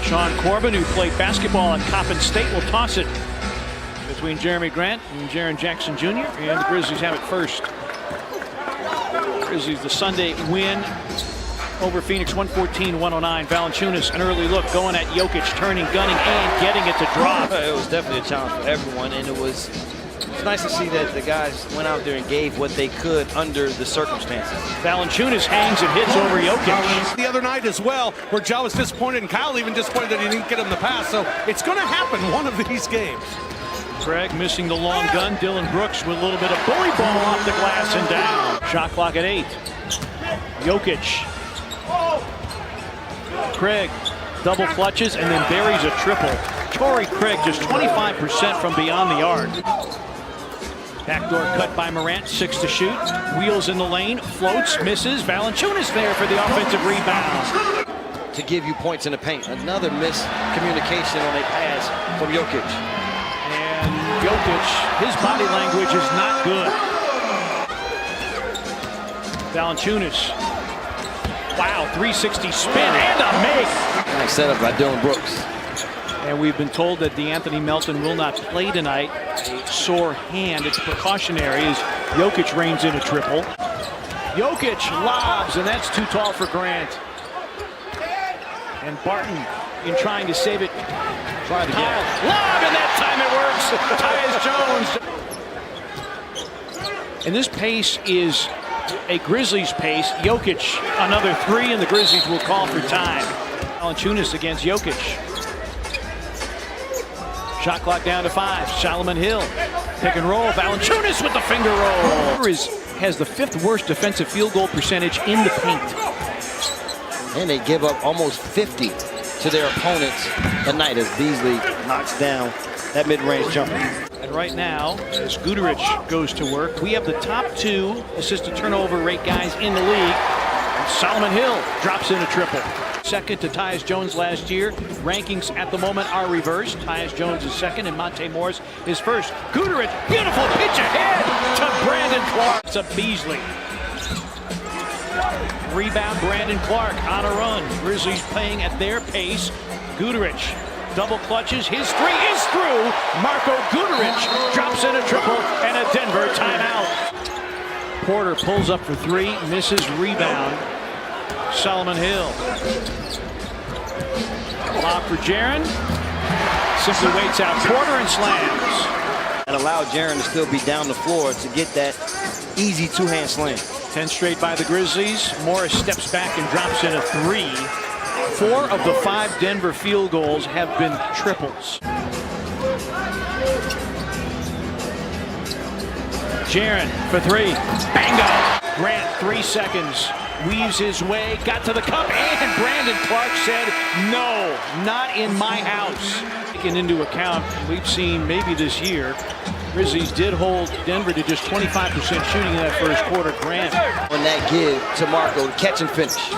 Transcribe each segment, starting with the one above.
Sean Corbin, who played basketball at Coppin State, will toss it between Jeremy Grant and Jaren Jackson Jr. And the Grizzlies have it first. Grizzlies the Sunday win over Phoenix 114-109. Valanciunas, an early look, going at Jokic, turning, gunning, and getting it to drop. It was definitely a challenge for everyone, and it's nice to see that the guys went out there and gave what they could under the circumstances. Valanciunas hangs and hits over Jokic. The other night as well, where Joe was disappointed and Kyle even disappointed that he didn't get him the pass. So it's going to happen one of these games. Craig missing the long gun. Dylan Brooks with a little bit of bully ball off the glass and down. Shot clock at 8. Jokic. Craig double clutches and then buries a triple. Torrey Craig just 25% from beyond the arc. Backdoor cut by Morant, 6 to shoot. Wheels in the lane, floats, misses. Valanciunas there for the offensive rebound. To give you points in the paint. Another miscommunication on a pass from Jokic. And Jokic, his body language is not good. Valanciunas. Wow, 360 spin and a make. Nice setup by Dylan Brooks. And we've been told that DeAnthony Melton will not play tonight. A sore hand. It's precautionary as Jokic reins in a triple. Jokic lobs, and that's too tall for Grant. And Barton, in trying to save it, Tried to get lob, and that time it works. Tyus Jones. And this pace is a Grizzlies pace. Jokic, another 3, and the Grizzlies will call for time. Valanciunas against Jokic. Shot clock down to 5. Solomon Hill. Pick and roll. Valanciunas with the finger roll. Has the 5th worst defensive field goal percentage in the paint. And they give up almost 50 to their opponents tonight as Beasley knocks down that mid-range jumper. And right now, as Guterich goes to work, we have the top 2 assist to turnover rate guys in the league. And Solomon Hill drops in a triple. Second to Tyus Jones last year. Rankings at the moment are reversed. Tyus Jones is second and Monte Morris is first. Guterich, beautiful pitch ahead to Brandon Clark. It's a Beasley. Rebound, Brandon Clark on a run. Grizzlies playing at their pace. Guterich double clutches. His 3 is through. Marco Guterich drops in a triple and a Denver timeout. Porter pulls up for 3, misses rebound. Solomon Hill. Lob for Jaren. Simply waits out Porter and slams. And allowed Jaren to still be down the floor to get that easy 2-hand slam. 10 straight by the Grizzlies. Morris steps back and drops in a 3. 4 of the 5 Denver field goals have been triples. Jaren for 3. Bango! Grant, 3 seconds. Weaves his way, got to the cup, and Brandon Clark said, no, not in my house. Taken into account, we've seen maybe this year, Grizzlies did hold Denver to just 25% shooting in that first quarter. Grant. On that give to Marco, catch and finish.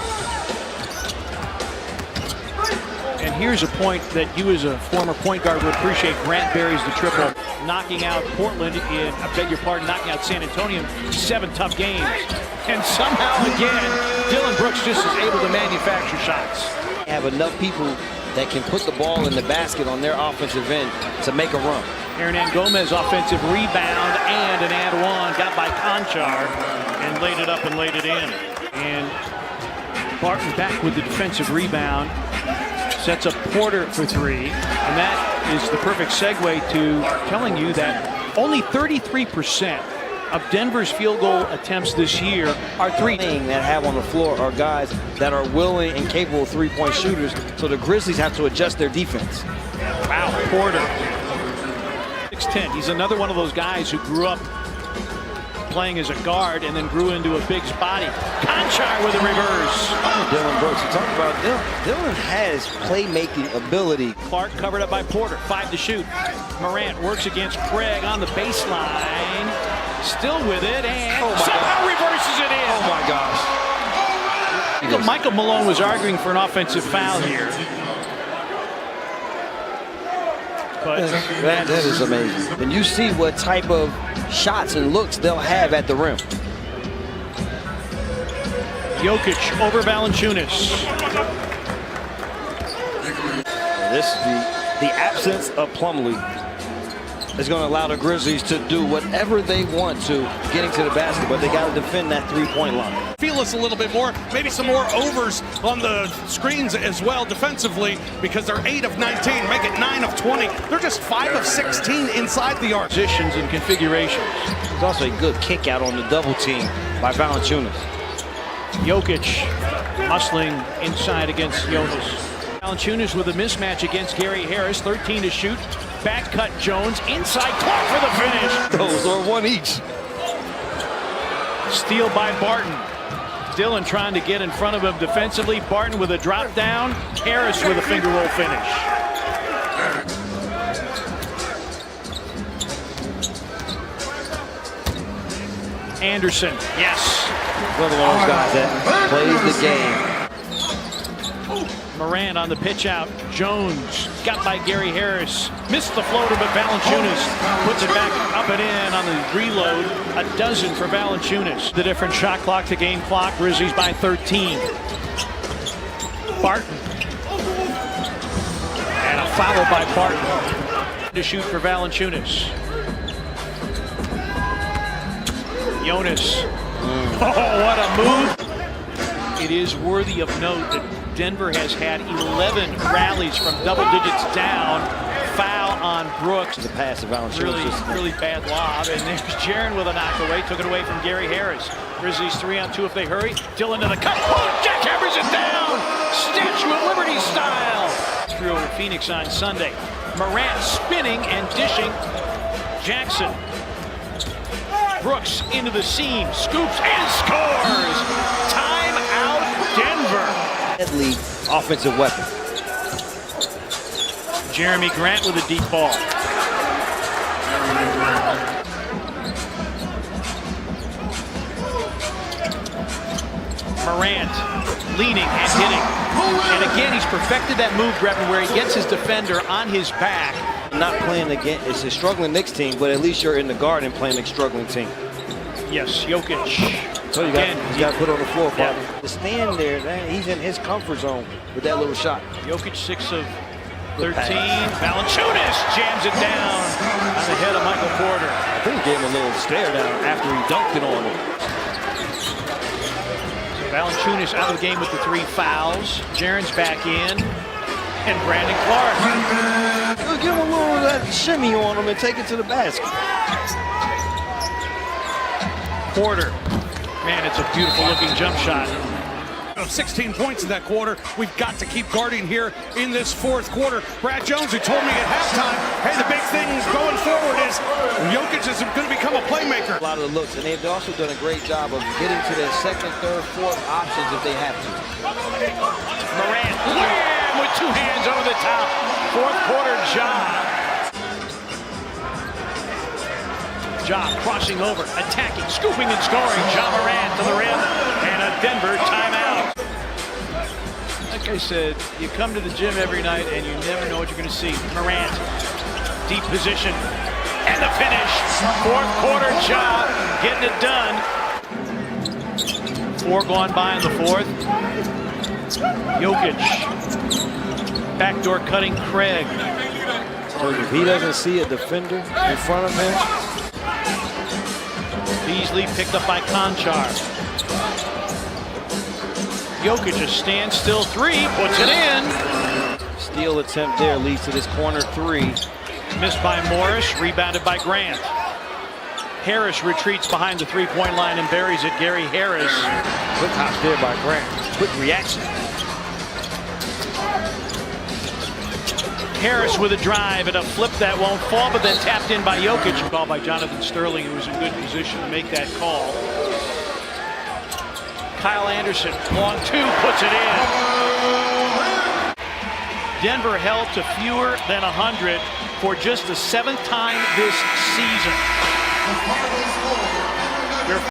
And here's a point that you as a former point guard would appreciate. Grant buries the triple, knocking out Portland in, I beg your pardon, knocking out San Antonio in 7 tough games. And somehow again, Dylan Brooks just is able to manufacture shots. Have enough people that can put the ball in the basket on their offensive end to make a run. Hernan Gomez offensive rebound and an and one got by Conchar and laid it up and laid it in. And Barton back with the defensive rebound. Sets up Porter for 3. And that is the perfect segue to telling you that only 33% of Denver's field goal attempts this year are 3. That have on the floor are guys that are willing and capable of 3-point shooters, so the Grizzlies have to adjust their defense. Wow, Porter. 6'10". He's another one of those guys who grew up playing as a guard and then grew into a big's body. Conchar with a reverse. Dylan Brooks, you talk about Dylan has playmaking ability. Clark covered up by Porter, 5 to shoot. Morant works against Craig on the baseline. Still with it, and somehow reverses it in. Oh my gosh. Michael Malone was arguing for an offensive foul here. But that is amazing. And you see what type of shots and looks they'll have at the rim. Jokic over Valanciunas. This is the absence of Plumlee is going to allow the Grizzlies to do whatever they want to getting to the basket, but they got to defend that three-point line. Feel us a little bit more, maybe some more overs on the screens as well defensively, because they're 8 of 19, make it 9 of 20. They're just 5 of 16 inside the arc. Positions and configurations. There's also a good kick out on the double team by Valanciunas. Jokic muscling inside against Jonas. Valanciunas with a mismatch against Gary Harris. 13 to shoot. Back cut Jones. Inside Clark for the finish. Those are one each. Steal by Barton. Dillon trying to get in front of him defensively. Barton with a drop down. Harris with a finger roll finish. Anderson, yes. Another one of those guys that plays the game. Morant on the pitch out. Jones got by Gary Harris. Missed the floater, but Valanciunas puts it back up and in on the reload. A dozen for Valanciunas. The different shot clock to game clock. Grizzlies by 13. Barton. And a foul by Barton. To shoot for Valanciunas. Jonas. Oh, what a move. It is worthy of note that Denver has had 11 rallies from double digits down. Foul on Brooks. The pass of Valanciunas. Really bad lob. And there's Jaren with a knockaway. Took it away from Gary Harris. Grizzlies 3-on-2 if they hurry. Dillon to the cut. Oh, Jack hammers it down. Statue of Liberty style. Through over Phoenix on Sunday. Morant spinning and dishing. Jackson. Brooks into the seam. Scoops and scores. Timeout Denver. Deadly offensive weapon. Jeremy Grant with a deep ball. Morant leaning and hitting. And again, he's perfected that move, Grevin, where he gets his defender on his back. Not playing again, it's a struggling Knicks team, but at least you're in the garden playing a struggling team. Yes, Jokic. So you got to put on the floor. Yeah. To stand there, man, he's in his comfort zone with that little shot. Jokic 6 of 13. Valanciunas jams it down on the head of Michael Porter. I think he gave him a little stare down after he dunked it on him. Valanciunas out of the game with the 3 fouls. Jaren's back in. And Brandon Clark. Give him a little of that shimmy on him and take it to the basket. Porter. Man, it's a beautiful looking jump shot. 16 points in that quarter. We've got to keep guarding here in this fourth quarter. Brad Jones, who told me at halftime, hey, the big thing going forward is Jokic is going to become a playmaker. A lot of the looks, and they've also done a great job of getting to their second, third, fourth options if they have to. Morant, wham, with 2 hands over the top. Fourth quarter job. Ja crossing over, attacking, scooping and scoring. Ja Morant to the rim, and a Denver timeout. Like I said, you come to the gym every night and you never know what you're going to see. Morant, deep position, and the finish. Fourth quarter Ja getting it done. 4 gone by in the fourth. Jokic, backdoor cutting Craig. So if he doesn't see a defender in front of him. Beasley picked up by Conchar. Jokic a standstill 3, puts it in. Steal attempt there leads to this corner 3. Missed by Morris, rebounded by Grant. Harris retreats behind the 3-point line and buries it. Gary Harris. Quick hop there by Grant. Quick reaction. Harris with a drive and a flip that won't fall, but then tapped in by Jokic. Call by Jonathan Sterling, who was in good position to make that call. Kyle Anderson, long 2, puts it in. Denver held to fewer than 100 for just the 7th time this season.